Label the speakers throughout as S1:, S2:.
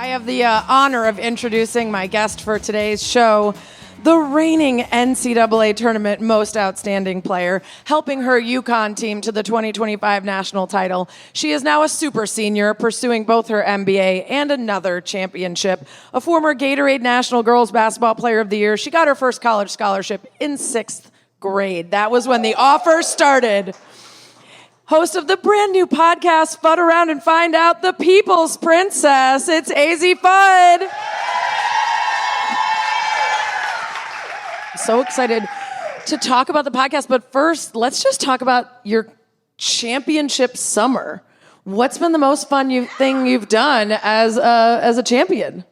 S1: I have the honor of introducing my guest for today's show, the reigning NCAA tournament most outstanding player, helping her UConn team to the 2025 national title. She is now a super senior, pursuing both her MBA and another championship. A former Gatorade National Girls Basketball Player of the Year, she got her first college scholarship in 6th grade. That was when the offer started. Host of the brand new podcast, Fud Around and Find Out, the People's Princess. It's Azzi Fudd. So excited to talk about the podcast, but first, let's just talk about your championship summer. What's been the most fun thing you've done as a champion?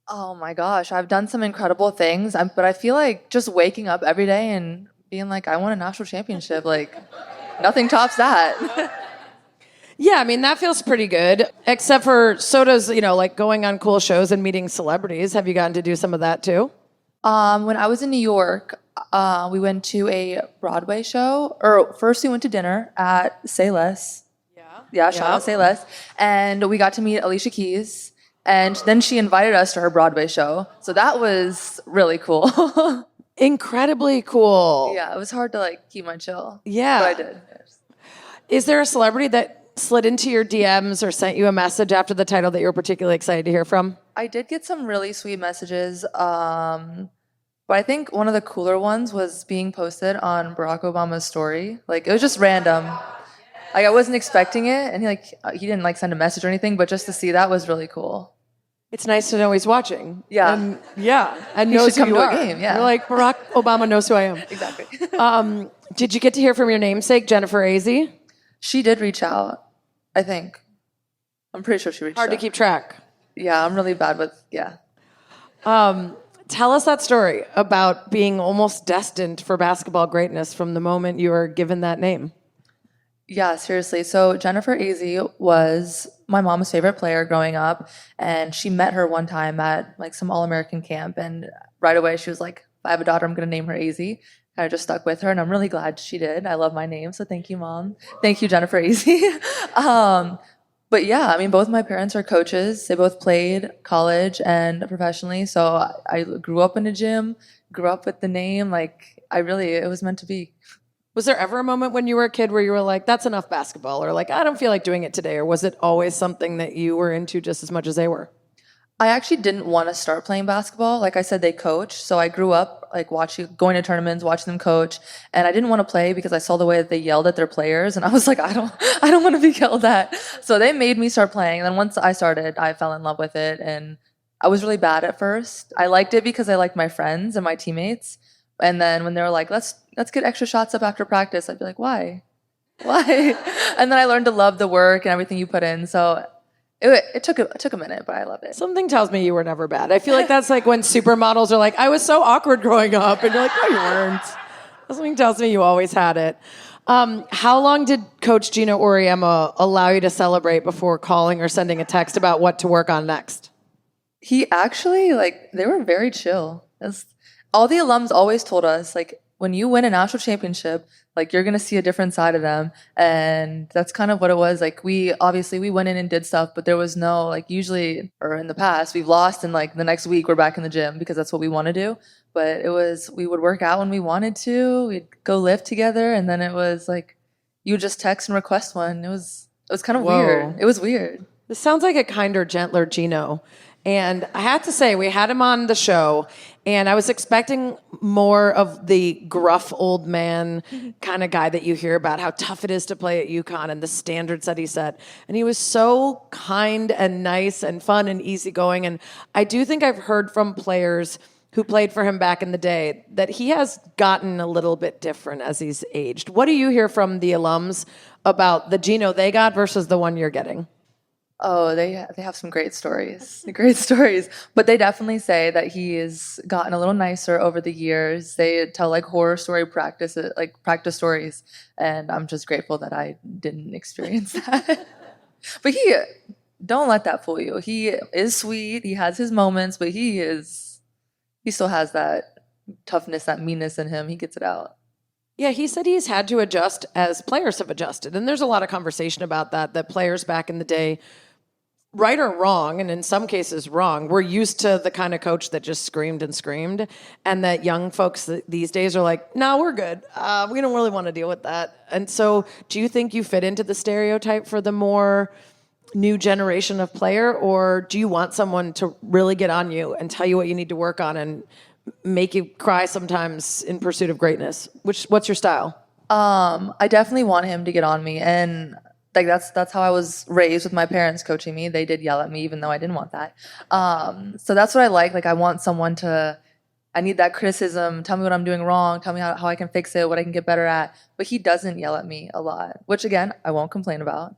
S2: Oh my gosh, I've done some incredible things, but I feel like just waking up every day and being like, I won a national championship, like nothing tops that.
S1: Yeah, I mean, that feels pretty good, except for so does, like going on cool shows and meeting celebrities. Have you gotten to do some of that too?
S2: When I was in New York, we went to a Broadway show, or first we went to dinner at Say Less. Yeah, shout out Say Less. And we got to meet Alicia Keys. And then she invited us to her Broadway show. So that was really cool.
S1: Incredibly cool.
S2: Yeah, it was hard to keep my chill.
S1: Yeah.
S2: But I did.
S1: Is there a celebrity that slid into your DMs or sent you a message after the title that you were particularly excited to hear from?
S2: I did get some really sweet messages. But I think one of the cooler ones was being posted on Barack Obama's story. It was just random. I wasn't expecting it, and he didn't send a message or anything, but just to see that was really cool.
S1: It's nice to know he's watching.
S2: Yeah.
S1: And
S2: He
S1: knows
S2: should come
S1: who
S2: to
S1: you
S2: a
S1: are.
S2: game, yeah.
S1: You're like, Barack Obama knows who I am.
S2: Exactly.
S1: Did you get to hear from your namesake, Jennifer Azzi?
S2: She did reach out, I think. I'm pretty sure she reached out.
S1: Hard to keep track.
S2: Yeah, I'm really bad with, yeah.
S1: Tell us that story about being almost destined for basketball greatness from the moment you were given that name.
S2: Yeah, seriously. So Jennifer Azzi was my mom's favorite player growing up, and she met her one time at some All-American camp, and right away she was like, if I have a daughter, I'm going to name her Azzi. I just stuck with her, and I'm really glad she did. I love my name, so thank you, Mom. Thank you, Jennifer Azzi. But yeah, I mean, both my parents are coaches. They both played college and professionally, so I grew up in a gym, grew up with the name. It was meant to be.
S1: Was there ever a moment when you were a kid where you were like, that's enough basketball, or I don't feel like doing it today, or was it always something that you were into just as much as they were?
S2: I actually didn't want to start playing basketball. Like I said, they coach. So I grew up going to tournaments, watching them coach. And I didn't want to play because I saw the way that they yelled at their players. And I was like, I don't want to be yelled at. So they made me start playing. And then once I started, I fell in love with it. And I was really bad at first. I liked it because I liked my friends and my teammates. And then when they were like, let's get extra shots up after practice, I'd be like, why? And then I learned to love the work and everything you put in. So it took a minute, but I love it.
S1: Something tells me you were never bad. I feel like that's when supermodels are like, I was so awkward growing up. And you're like, no, you weren't. Something tells me you always had it. How long did Coach Gino Auriemma allow you to celebrate before calling or sending a text about what to work on next?
S2: He actually, they were very chill. All the alums always told us, when you win a national championship, you're going to see a different side of them. And that's kind of what it was. We went in and did stuff, but there was no, usually, or in the past, we've lost and the next week we're back in the gym because that's what we want to do. But we would work out when we wanted to. We'd go lift together. And then it was you would just text and request one. It was kind of weird. It was weird.
S1: This sounds like a kinder, gentler Gino. And I have to say, we had him on the show, and I was expecting more of the gruff old man kind of guy that you hear about, how tough it is to play at UConn and the standards that he set. And he was so kind and nice and fun and easygoing. And I do think I've heard from players who played for him back in the day that he has gotten a little bit different as he's aged. What do you hear from the alums about the Gino they got versus the one you're getting?
S2: Oh, they have some great stories. But they definitely say that he has gotten a little nicer over the years. They tell horror story practice stories, and I'm just grateful that I didn't experience that. But don't let that fool you. He is sweet. He has his moments, but he still has that toughness, that meanness in him. He gets it out.
S1: Yeah, he said he's had to adjust as players have adjusted. And there's a lot of conversation about that players back in the day right or wrong, and in some cases wrong, we're used to the kind of coach that just screamed and screamed, and that young folks these days are like, no, we're good. We don't really want to deal with that. And so do you think you fit into the stereotype for the more new generation of player, or do you want someone to really get on you and tell you what you need to work on and make you cry sometimes in pursuit of greatness? What's your style?
S2: I definitely want him to get on me, and like that's how I was raised with my parents coaching me. They did yell at me even though I didn't want that. So that's what I like. Like I want someone to, I need that criticism, tell me what I'm doing wrong, tell me how I can fix it, what I can get better at. But he doesn't yell at me a lot, which again, I won't complain about.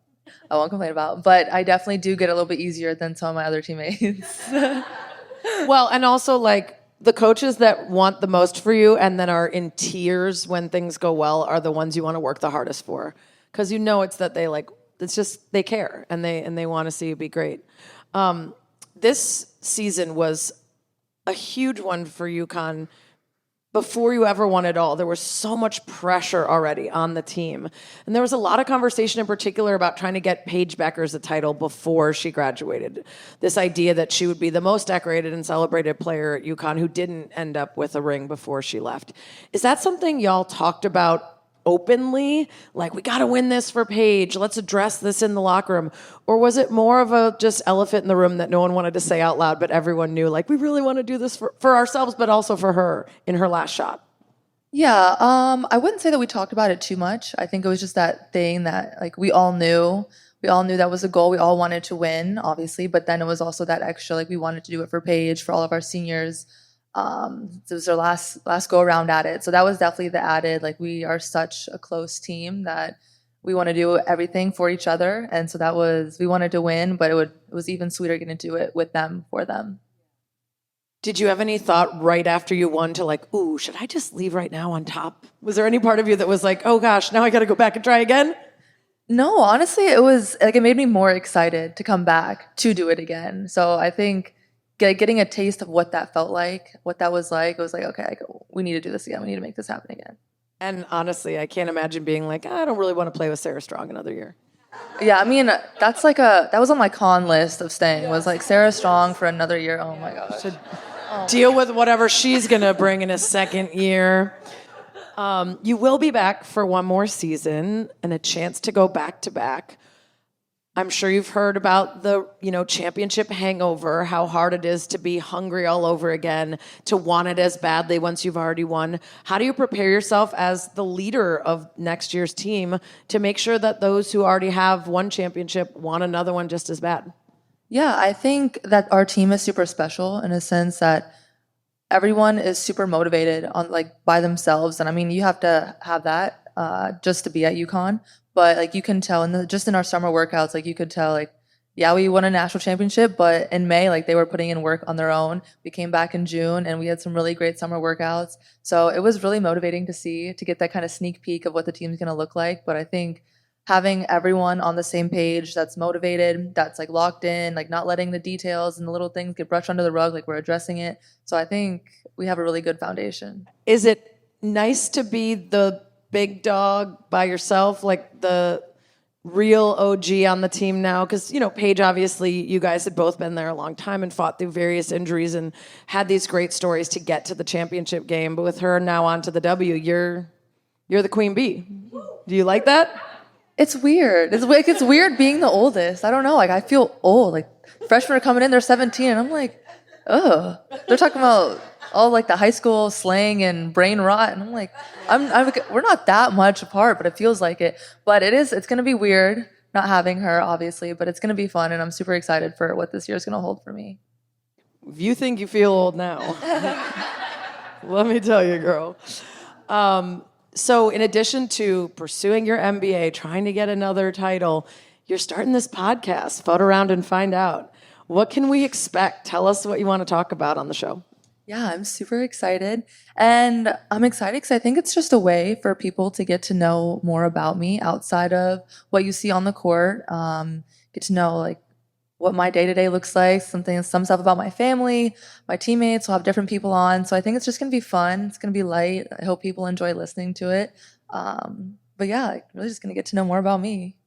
S2: But I definitely do get a little bit easier than some of my other teammates.
S1: Well, and also like the coaches that want the most for you and then are in tears when things go well are the ones you want to work the hardest for. Because you know it's that they like, it's just they care and they want to see you be great. This season was a huge one for UConn. Before you ever won it all, there was so much pressure already on the team. And there was a lot of conversation in particular about trying to get Paige Bueckers a title before she graduated. This idea that she would be the most decorated and celebrated player at UConn who didn't end up with a ring before she left. Is that something y'all talked about openly? Like, we got to win this for Paige. Let's address this in the locker room. Or was it more of a just elephant in the room that no one wanted to say out loud, but everyone knew, like, we really want to do this for ourselves, but also for her in her last shot?
S2: Yeah, I wouldn't say that we talked about it too much. I think it was just that thing that like we all knew. We all knew that was a goal. We all wanted to win, obviously, but then it was also that extra, like we wanted to do it for Paige, for all of our seniors. It was our last go around at it. So that was definitely the added, like we are such a close team that we want to do everything for each other. And so that was, we wanted to win, but it was even sweeter getting to do it with them, for them.
S1: Did you have any thought right after you won to like, ooh, should I just leave right now on top? Was there any part of you that was like, oh gosh, now I got to go back and try again?
S2: No, honestly, it was like, it made me more excited to come back to do it again. So I think getting a taste of what that felt like, what that was like, it was like, okay, we need to do this again. We need to make this happen again.
S1: And honestly, I can't imagine being like, I don't really want to play with Sarah Strong another year.
S2: Yeah, I mean, that was on my con list of staying, was like Sarah Strong for another year. Oh my gosh.
S1: Deal with whatever she's going to bring in a second year. You will be back for one more season and a chance to go back to back. I'm sure you've heard about the, championship hangover, how hard it is to be hungry all over again, to want it as badly once you've already won. How do you prepare yourself as the leader of next year's team to make sure that those who already have one championship want another one just as bad?
S2: Yeah, I think that our team is super special in a sense that everyone is super motivated on like by themselves. And I mean, you have to have that just to be at UConn. But like you can tell, just in our summer workouts, like you could tell, like, yeah, we won a national championship, but in May, like they were putting in work on their own. We came back in June and we had some really great summer workouts. So it was really motivating to see, to get that kind of sneak peek of what the team's going to look like. But I think having everyone on the same page that's motivated, that's like locked in, like not letting the details and the little things get brushed under the rug, like we're addressing it. So I think we have a really good foundation.
S1: Is it nice to be the big dog by yourself, like the real OG on the team now? Because, Paige, obviously, you guys had both been there a long time and fought through various injuries and had these great stories to get to the championship game. But with her now on to the W, you're the queen bee. Do you like that?
S2: It's weird. It's weird being the oldest. I don't know. Like, I feel old. Like, freshmen are coming in, they're 17, and I'm like, ugh. They're talking about all like the high school slang and brain rot, and I'm like, we're not that much apart, but it feels like it. But it's going to be weird not having her, obviously, but it's going to be fun, and I'm super excited for what this year is going to hold for me.
S1: If you think you feel old now, let me tell you, girl. So in addition to pursuing your MBA, trying to get another title, you're starting this podcast, Photo Around and Find Out. What can we expect? Tell us what you want to talk about on the show.
S2: Yeah, I'm super excited. And I'm excited because I think it's just a way for people to get to know more about me outside of what you see on the court. Get to know like what my day-to-day looks like, some stuff about my family, my teammates. We'll have different people on. So I think it's just going to be fun. It's going to be light. I hope people enjoy listening to it. But yeah, really just going to get to know more about me.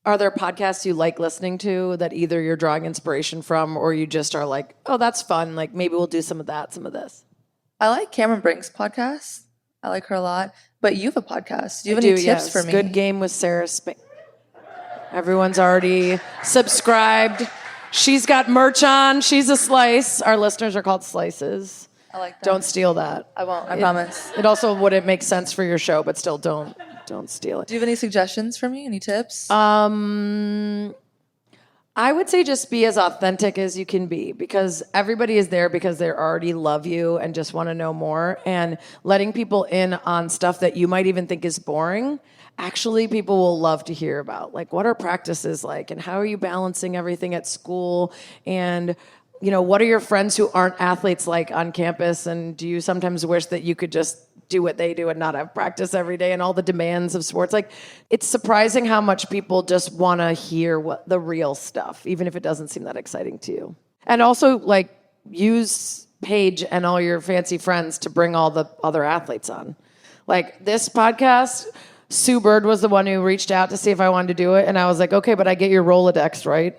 S1: Are there podcasts you like listening to that either you're drawing inspiration from or you just are like, oh, that's fun. Like maybe we'll do some of that, some of this.
S2: I like Cameron Brink's podcast. I like her a lot. But you have a podcast. Do you have any tips for me?
S1: Good Game with Sarah Spain. Everyone's already subscribed. She's got merch on. She's a slice. Our listeners are called slices.
S2: I like that.
S1: Don't steal that.
S2: I won't. I promise.
S1: It also wouldn't make sense for your show, but still don't steal it.
S2: Do you have any suggestions for me? Any tips?
S1: I would say just be as authentic as you can be because everybody is there because they already love you and just want to know more. And letting people in on stuff that you might even think is boring, actually people will love to hear about. Like, what are practices like? And how are you balancing everything at school? And, you know, what are your friends who aren't athletes like on campus? And do you sometimes wish that you could just do what they do and not have practice every day and all the demands of sports? Like, it's surprising how much people just want to hear what the real stuff, even if it doesn't seem that exciting to you. And also, like, use Paige and all your fancy friends to bring all the other athletes on. Like, this podcast, Sue Bird was the one who reached out to see if I wanted to do it. And I was like, okay, but I get your Rolodex, right?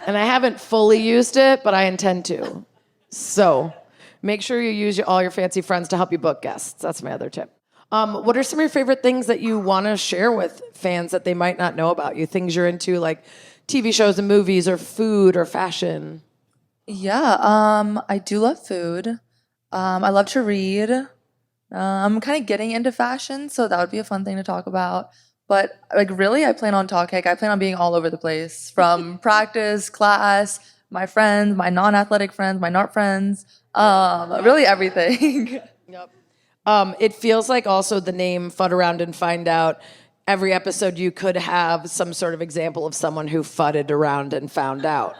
S1: And I haven't fully used it, but I intend to. So make sure you use all your fancy friends to help you book guests. That's my other tip. What are some of your favorite things that you want to share with fans that they might not know about you? Things you're into, like TV shows and movies or food or fashion?
S2: Yeah, I do love food. I love to read. I'm kind of getting into fashion, so that would be a fun thing to talk about. But like really, I plan on talking. I plan on being all over the place from practice, class, my friends, my non-athletic friends, my NART friends, really everything.
S1: Yep. It feels like also the name Fud Around and Find Out. Every episode you could have some sort of example of someone who fudded around and found out.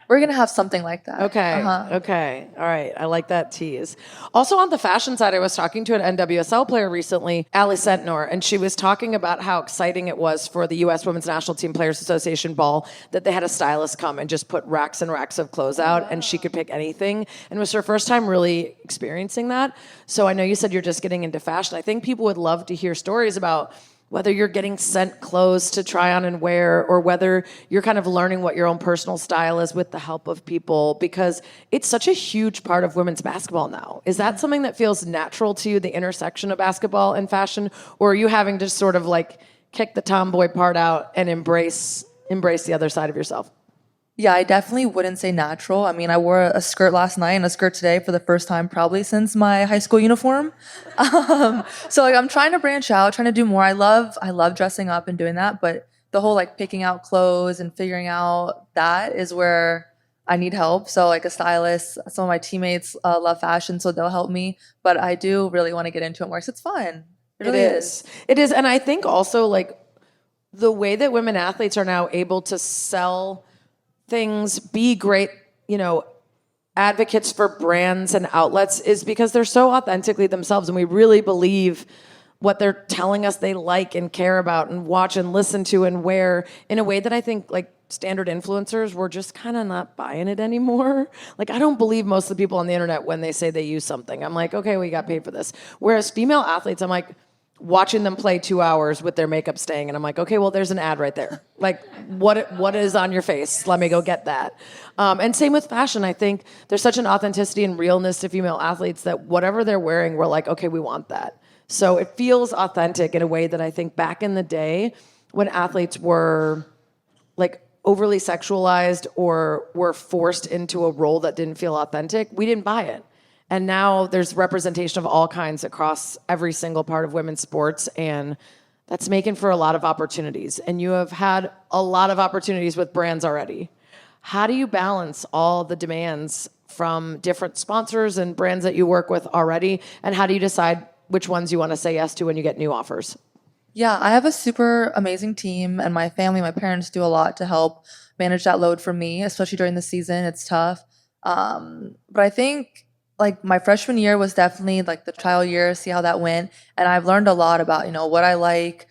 S2: We're going to have something like that.
S1: Okay. Okay. All right. I like that tease. Also on the fashion side, I was talking to an NWSL player recently, Allie Sentnor, and she was talking about how exciting it was for the U.S. Women's National Team Players Association ball that they had a stylist come and just put racks and racks of clothes out and she could pick anything. And it was her first time really experiencing that. So I know you said you're just getting into fashion. I think people would love to hear stories about whether you're getting sent clothes to try on and wear or whether you're kind of learning what your own personal style is with the help of people, because it's such a huge part of women's basketball now. Is that something that feels natural to you, the intersection of basketball and fashion, or are you having to sort of like kick the tomboy part out and embrace the other side of yourself?
S2: Yeah, I definitely wouldn't say natural. I mean, I wore a skirt last night and a skirt today for the first time probably since my high school uniform. So like I'm trying to branch out, trying to do more. I love dressing up and doing that, but the whole like picking out clothes and figuring out that is where I need help. So like a stylist, some of my teammates love fashion, so they'll help me. But I do really want to get into it more. So it's fun. It really is.
S1: It is, and I think also like the way that women athletes are now able to sell things, be great, you know, advocates for brands and outlets is because they're so authentically themselves and we really believe what they're telling us they like and care about and watch and listen to and wear in a way that I think like standard influencers, we're just kind of not buying it anymore. Like I don't believe most of the people on the internet when they say they use something. I'm like, okay, we got paid for this. Whereas female athletes, I'm like, watching them play 2 hours with their makeup staying, and I'm like, okay, well, there's an ad right there. Like, what is on your face? Let me go get that. And same with fashion. I think there's such an authenticity and realness to female athletes that whatever they're wearing, we're like, okay, we want that. So it feels authentic in a way that I think back in the day when athletes were like overly sexualized or were forced into a role that didn't feel authentic, we didn't buy it. And now there's representation of all kinds across every single part of women's sports, and that's making for a lot of opportunities. And you have had a lot of opportunities with brands already. How do you balance all the demands from different sponsors and brands that you work with already? And how do you decide which ones you want to say yes to when you get new offers?
S2: Yeah, I have a super amazing team, and my family, my parents do a lot to help manage that load for me, especially during the season. It's tough. But I think like my freshman year was definitely like the trial year, see how that went. And I've learned a lot about, you know, what I like,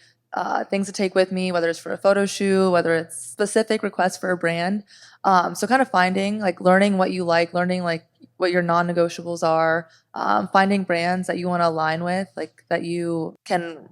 S2: things to take with me, whether it's for a photo shoot, whether it's specific requests for a brand. So kind of finding, like learning what you like, learning like what your non-negotiables are, finding brands that you want to align with, like that you can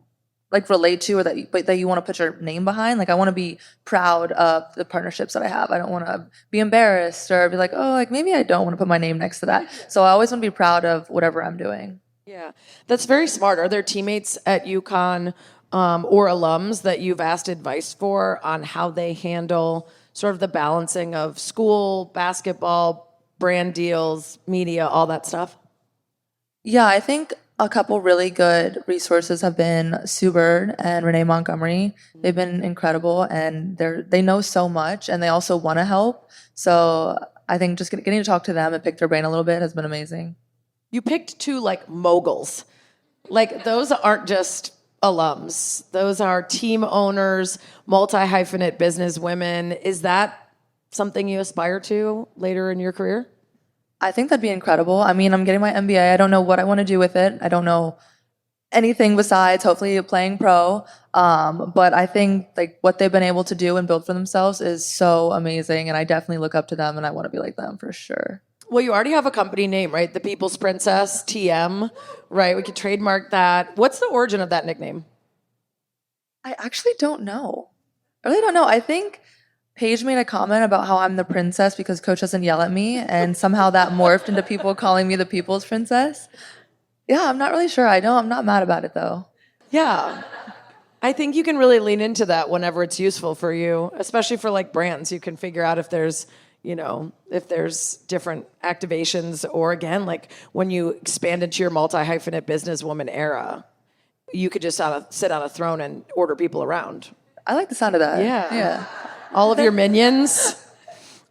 S2: like relate to, or that you want to put your name behind. Like I want to be proud of the partnerships that I have. I don't want to be embarrassed or be like, oh, like maybe I don't want to put my name next to that. So I always want to be proud of whatever I'm doing.
S1: Yeah, that's very smart. Are there teammates at UConn or alums that you've asked advice for on how they handle sort of the balancing of school, basketball, brand deals, media, all that stuff?
S2: Yeah, I think a couple really good resources have been Sue Bird and Renee Montgomery. They've been incredible, and they know so much, and they also want to help. So I think just getting to talk to them and pick their brain a little bit has been amazing.
S1: You picked two like moguls. Like those aren't just alums. Those are team owners, multi-hyphenate business women. Is that something you aspire to later in your career?
S2: I think that'd be incredible. I mean, I'm getting my MBA. I don't know what I want to do with it. I don't know anything besides hopefully playing pro. But I think like what they've been able to do and build for themselves is so amazing. And I definitely look up to them and I want to be like them for sure.
S1: Well, you already have a company name, right? The People's Princess, TM, right? We could trademark that. What's the origin of that nickname?
S2: I actually don't know. I really don't know. I think Paige made a comment about how I'm the princess because coach doesn't yell at me, and somehow that morphed into people calling me the People's Princess. Yeah, I'm not really sure. I'm not mad about it though.
S1: Yeah. I think you can really lean into that whenever it's useful for you, especially for like brands. You can figure out if there's, if there's different activations, or again, like when you expand into your multi-hyphenate businesswoman era, you could just sit on a throne and order people around.
S2: I like the sound of that.
S1: Yeah. All of your minions.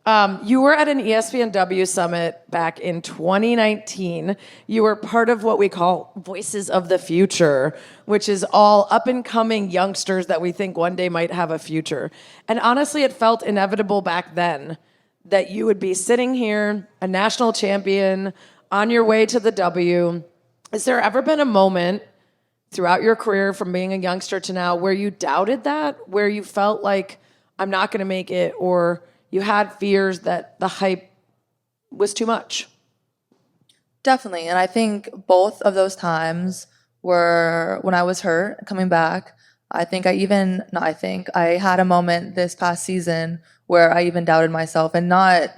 S1: You were at an ESPNW summit back in 2019. You were part of what we call Voices of the Future, which is all up-and-coming youngsters that we think one day might have a future. And honestly, it felt inevitable back then that you would be sitting here, a national champion, on your way to the W. Has there ever been a moment throughout your career from being a youngster to now where you doubted that, where you felt like, I'm not going to make it, or you had fears that the hype was too much?
S2: Definitely. And I think both of those times were when I was hurt coming back. I had a moment this past season where I even doubted myself, and not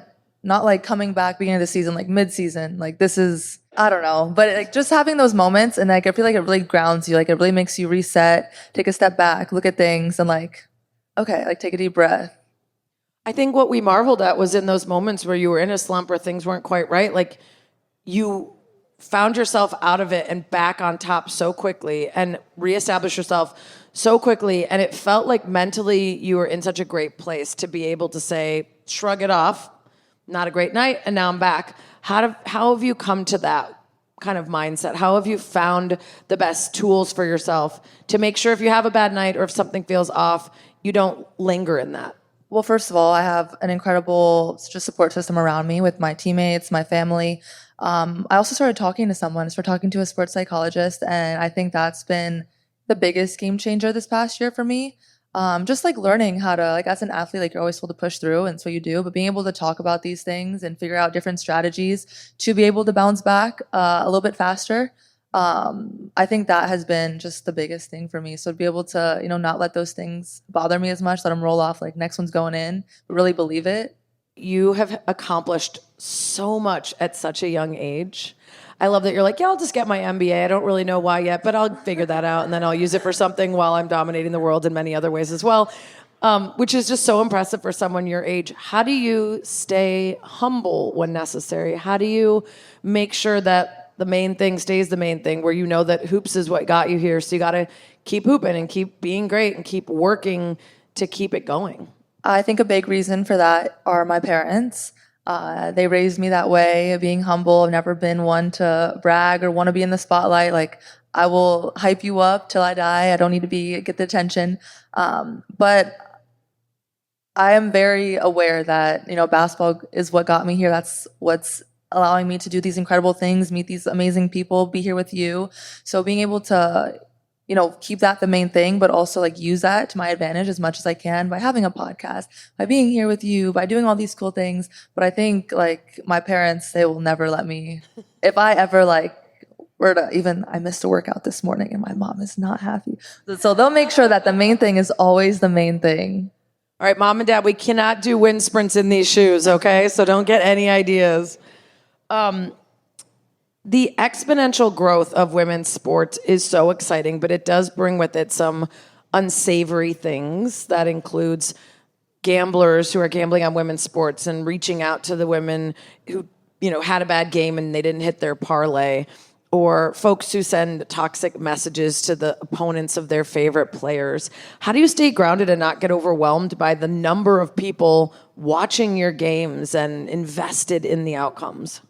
S2: like coming back beginning of the season, like mid-season. Like this is, I don't know, but like just having those moments, and like I feel like it really grounds you. Like it really makes you reset, take a step back, look at things, and like, okay, like take a deep breath.
S1: I think what we marveled at was in those moments where you were in a slump or things weren't quite right, like you found yourself out of it and back on top so quickly and reestablished yourself so quickly. And it felt like mentally you were in such a great place to be able to say, shrug it off, not a great night, and now I'm back. How have you come to that kind of mindset? How have you found the best tools for yourself to make sure if you have a bad night or if something feels off, you don't linger in that?
S2: Well, first of all, I have an incredible just support system around me with my teammates, my family. I also started talking to a sports psychologist, and I think that's been the biggest game changer this past year for me. Just like learning how to, like as an athlete, like you're always told to push through, and so you do, but being able to talk about these things and figure out different strategies to be able to bounce back a little bit faster. I think that has been just the biggest thing for me. So to be able to, not let those things bother me as much, let them roll off, like next one's going in, but really believe it.
S1: You have accomplished so much at such a young age. I love that you're like, yeah, I'll just get my MBA. I don't really know why yet, but I'll figure that out, and then I'll use it for something while I'm dominating the world in many other ways as well, which is just so impressive for someone your age. How do you stay humble when necessary? How do you make sure that the main thing stays the main thing, where you know that hoops is what got you here, so you got to keep hooping and keep being great and keep working to keep it going?
S2: I think a big reason for that are my parents. They raised me that way, being humble. I've never been one to brag or want to be in the spotlight. Like, I will hype you up till I die. I don't need to get the attention. But I am very aware that, basketball is what got me here. That's what's allowing me to do these incredible things, meet these amazing people, be here with you. So being able to, keep that the main thing, but also like use that to my advantage as much as I can by having a podcast, by being here with you, by doing all these cool things. But I think like my parents, they will never let me, if I ever like I missed a workout this morning and my mom is not happy. So they'll make sure that the main thing is always the main thing.
S1: All right, mom and dad, we cannot do wind sprints in these shoes, okay? So don't get any ideas. The exponential growth of women's sports is so exciting, but it does bring with it some unsavory things. That includes gamblers who are gambling on women's sports and reaching out to the women who, had a bad game and they didn't hit their parlay, or folks who send toxic messages to the opponents of their favorite players. How do you stay grounded and not get overwhelmed by the number of people watching your games and invested in the outcomes?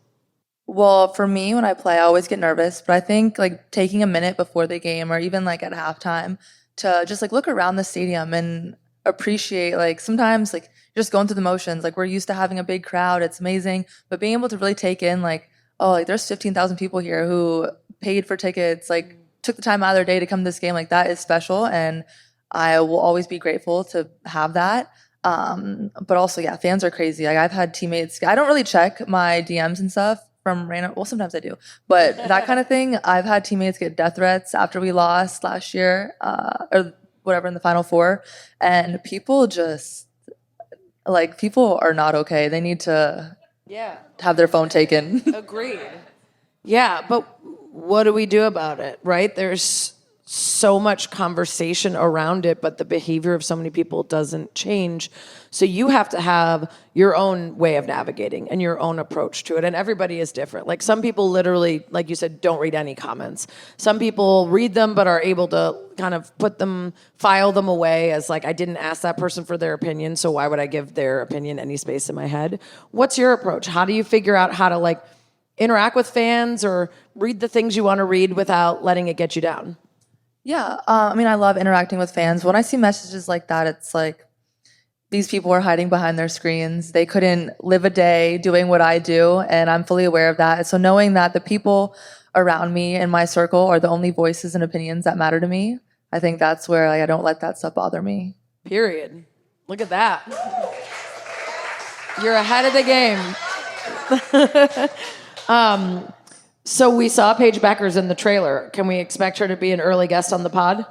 S2: Well, for me, when I play, I always get nervous, but I think like taking a minute before the game or even like at halftime to just like look around the stadium and appreciate, like sometimes like you're just going through the motions. Like we're used to having a big crowd. It's amazing. But being able to really take in like, oh, like there's 15,000 people here who paid for tickets, like took the time out of their day to come to this game. Like that is special. And I will always be grateful to have that. But also, yeah, fans are crazy. Like I've had teammates, I don't really check my DMs and stuff from random, well, sometimes I do, but that kind of thing. I've had teammates get death threats after we lost last year, or whatever in the Final Four. And people are not okay. They need to have their phone taken.
S1: Agreed. Yeah, but what do we do about it, right? There's so much conversation around it, but the behavior of so many people doesn't change. So you have to have your own way of navigating and your own approach to it. And everybody is different. Like some people literally, like you said, don't read any comments. Some people read them, but are able to kind of file them away as like, I didn't ask that person for their opinion, so why would I give their opinion any space in my head? What's your approach? How do you figure out how to like interact with fans or read the things you want to read without letting it get you down?
S2: Yeah, I love interacting with fans. When I see messages like that, it's like these people are hiding behind their screens. They couldn't live a day doing what I do, and I'm fully aware of that. So knowing that the people around me in my circle are the only voices and opinions that matter to me, I think that's where I don't let that stuff bother me.
S1: Period. Look at that. You're ahead of the game. So we saw Paige Beckers in the trailer. Can we expect her to be an early guest on the pod?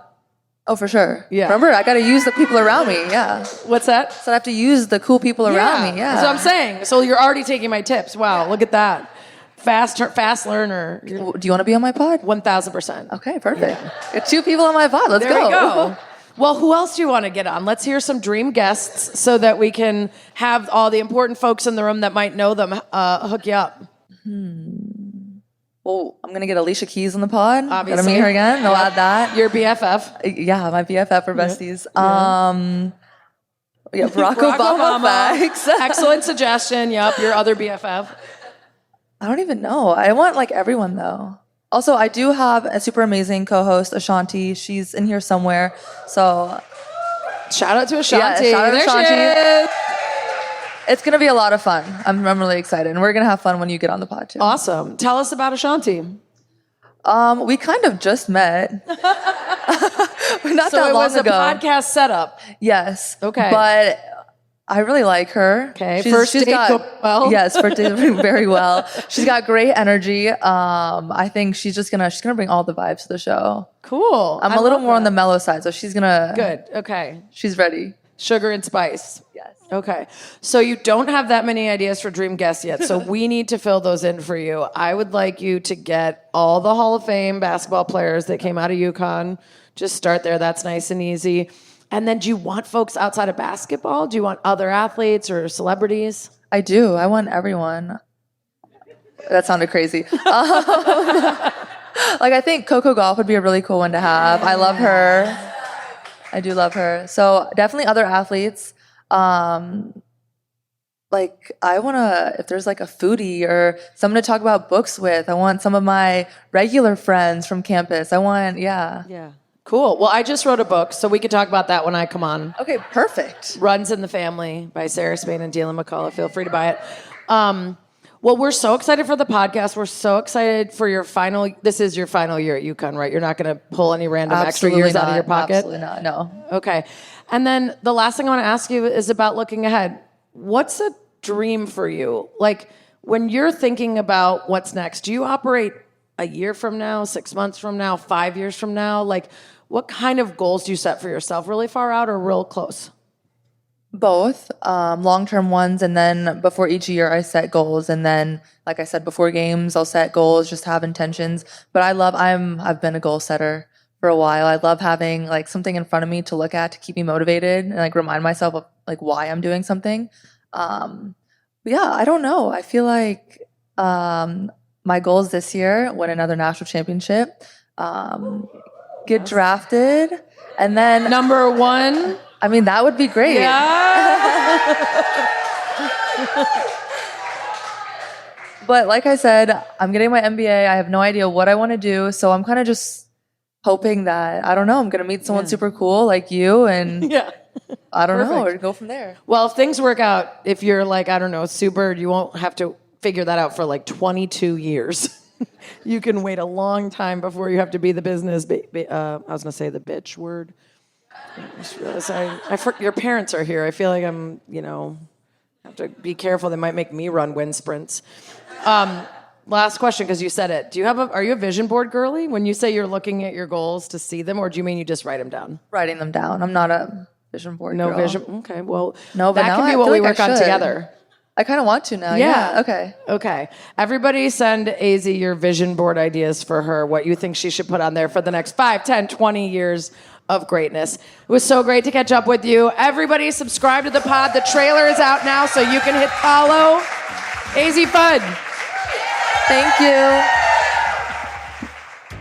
S2: Oh, for sure.
S1: Yeah.
S2: Remember, I got to use the people around me. Yeah.
S1: What's that?
S2: So I have to use the cool people around me. Yeah.
S1: That's what I'm saying. So you're already taking my tips. Wow, look at that. Fast learner.
S2: Do you want to be on my pod?
S1: 1,000%.
S2: Okay, perfect. Get 2 people on my pod. Let's
S1: There
S2: go.
S1: we go. Well, who else do you want to get on? Let's hear some dream guests so that we can have all the important folks in the room that might know them hook you up.
S2: Well, I'm going to get Alicia Keys on the pod.
S1: Obviously.
S2: Gonna meet her again. I'll add that.
S1: Your BFF.
S2: Yeah, my BFF for besties. Barack Obama. Facts.
S1: Excellent suggestion. Yep, your other BFF.
S2: I don't even know. I want like everyone though. Also, I do have a super amazing co-host, Ashanti. She's in here somewhere. So
S1: shout out to Ashanti.
S2: Yeah, shout out to
S1: There
S2: Ashanti.
S1: she is.
S2: It's going to be a lot of fun. I'm really excited. And we're going to have fun when you get on the pod too.
S1: Awesome. Tell us about Ashanti.
S2: We kind of just met. Not
S1: So
S2: that
S1: it
S2: long
S1: was
S2: ago.
S1: a podcast setup.
S2: Yes.
S1: Okay.
S2: But I really like her.
S1: Okay. First date go well.
S2: Yes, first date very well. She's got great energy. I think she's gonna bring all the vibes to the show.
S1: Cool.
S2: I'm a little more on the mellow side, so she's gonna.
S1: Good. Okay.
S2: She's ready.
S1: Sugar and spice.
S2: Yes.
S1: Okay. So you don't have that many ideas for dream guests yet. So we need to fill those in for you. I would like you to get all the Hall of Fame basketball players that came out of UConn. Just start there. That's nice and easy. And then do you want folks outside of basketball? Do you want other athletes or celebrities?
S2: I do. I want everyone. That sounded crazy. I think Coco Gauff would be a really cool one to have. I love her. I do love her. So definitely other athletes. I want to, if there's like a foodie or someone to talk about books with, I want some of my regular friends from campus.
S1: Yeah. Cool. Well, I just wrote a book, so we could talk about that when I come on.
S2: Okay, perfect.
S1: Runs in the Family by Sarah Spain and Dylan McCullough. Feel free to buy it. Well, we're so excited for the podcast. We're so excited for this is your final year at UConn, right? You're not going to pull any random extra years out of your pocket?
S2: Absolutely not, no.
S1: Okay. And then the last thing I want to ask you is about looking ahead. What's a dream for you? Like, when you're thinking about what's next, do you operate a year from now, 6 months from now, 5 years from now? Like, what kind of goals do you set for yourself? Really far out or real close?
S2: Both, long-term ones, and then before each year I set goals, and then, like I said, before games I'll set goals, just have intentions. But I've been a goal setter for a while. I love having like something in front of me to look at to keep me motivated and like remind myself of like why I'm doing something. But yeah, I don't know. I feel like my goals this year: win another national championship, get drafted, and then
S1: Number one.
S2: I mean, that would be great. But like I said, I'm getting my MBA. I have no idea what I want to do. So I'm kind of just hoping that, I don't know, I'm going to meet someone super cool like you. And
S1: Yeah.
S2: I don't know,
S1: Perfect.
S2: or go from there.
S1: Well, if things work out, if you're like, I don't know, Sue Bird, you won't have to figure that out for like 22 years. You can wait a long time before you have to be the business. I was going to say the bitch word. I just realized your parents are here. I feel like I'm, have to be careful. They might make me run wind sprints. Last question, because you said it. Are you a vision board girly? When you say you're looking at your goals to see them, or do you mean you just write them down?
S2: Writing them down. I'm not a vision board
S1: No
S2: girl.
S1: vision. Okay, well,
S2: No, but
S1: that
S2: now
S1: could be
S2: I
S1: what
S2: feel
S1: we
S2: like I
S1: work on
S2: should.
S1: together.
S2: I kind of want to now. Yeah. Okay.
S1: Okay. Everybody send AZ your vision board ideas for her, what you think she should put on there for the next 5, 10, 20 years of greatness. It was so great to catch up with you. Everybody subscribe to the pod. The trailer is out now, so you can hit follow. AZ Fudd.
S2: Thank you.